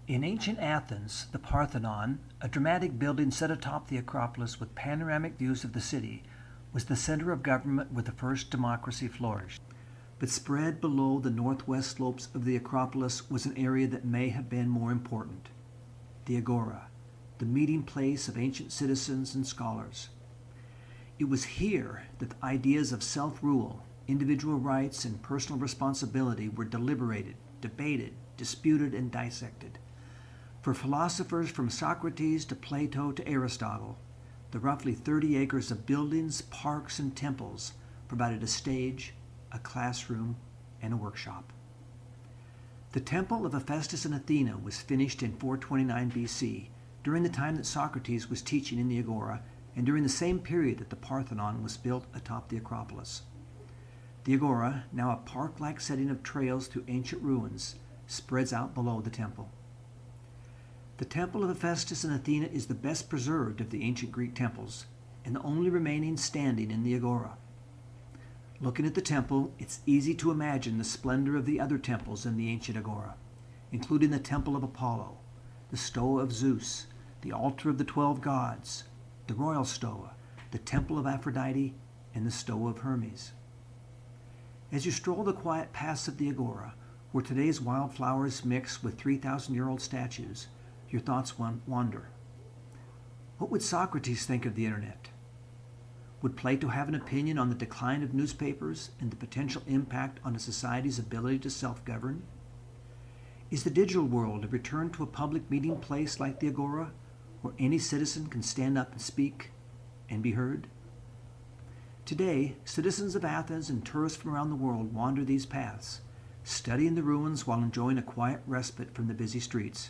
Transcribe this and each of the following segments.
In ancient Athens, the Parthenon, a dramatic building set atop the Acropolis with panoramic views of the city, was the center of government where the first democracy flourished. But spread below the northwest slopes of the Acropolis was an area that may have been more important: the Agora, the meeting place of ancient citizens and scholars. It was here that the ideas of self-rule, individual rights, and personal responsibility were deliberated, debated, disputed, and dissected. For philosophers from Socrates to Plato to Aristotle, the roughly 30 acres of buildings, parks, and temples provided a stage, a classroom, and a workshop. The temple of Hephaestus in Athena was finished in 429 BC, during the time that Socrates was teaching in the Agora, and during the same period that the Parthenon was built atop the Acropolis. The Agora, now a park-like setting of trails through ancient ruins, spreads out below the temple. The temple of Hephaestus in Athena is the best preserved of the ancient Greek temples, and the only remaining standing in the Agora. Looking at the temple, it's easy to imagine the splendor of the other temples in the ancient Agora, including the Temple of Apollo, the Stoa of Zeus, the Altar of the 12 Gods, the Royal Stoa, the Temple of Aphrodite, and the Stoa of Hermes. As you stroll the quiet paths of the Agora, where today's wildflowers mix with 3,000-year-old statues, your thoughts wander. What would Socrates think of the internet? Would Plato have an opinion on the decline of newspapers and the potential impact on a society's ability to self-govern? Is the digital world a return to a public meeting place like the Agora, where any citizen can stand up and speak and be heard? Today, citizens of Athens and tourists from around the world wander these paths, studying the ruins while enjoying a quiet respite from the busy streets.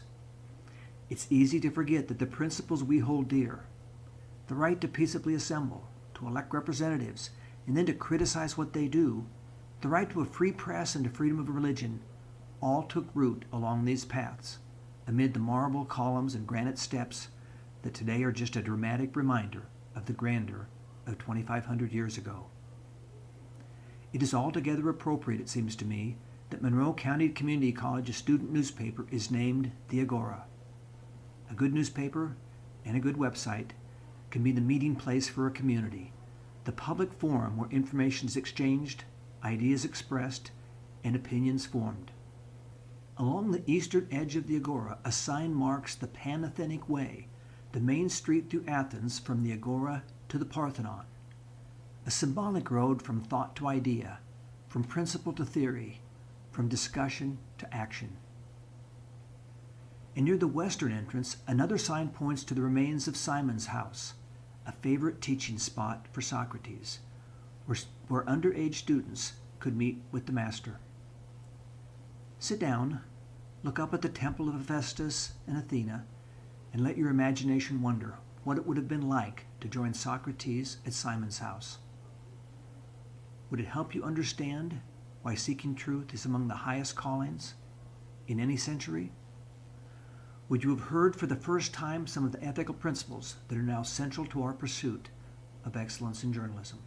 It's easy to forget that the principles we hold dear, the right to peaceably assemble, to elect representatives, and then to criticize what they do, the right to a free press and to freedom of religion, all took root along these paths, amid the marble columns and granite steps that today are just a dramatic reminder of the grandeur of 2,500 years ago. It is altogether appropriate, it seems to me, that Monroe County Community College's student newspaper is named the Agora. A good newspaper and a good website can be the meeting place for a community, the public forum where information is exchanged, ideas expressed, and opinions formed. Along the eastern edge of the Agora, a sign marks the Panathenic Way, the main street through Athens from the Agora to the Parthenon, a symbolic road from thought to idea, from principle to theory, from discussion to action. And near the western entrance, another sign points to the remains of Simon's house, a favorite teaching spot for Socrates, where underage students could meet with the master. Sit down, look up at the temple of Hephaestus and Athena, and let your imagination wonder what it would have been like to join Socrates at Simon's house. Would it help you understand why seeking truth is among the highest callings in any century? Would you have heard for the first time some of the ethical principles that are now central to our pursuit of excellence in journalism?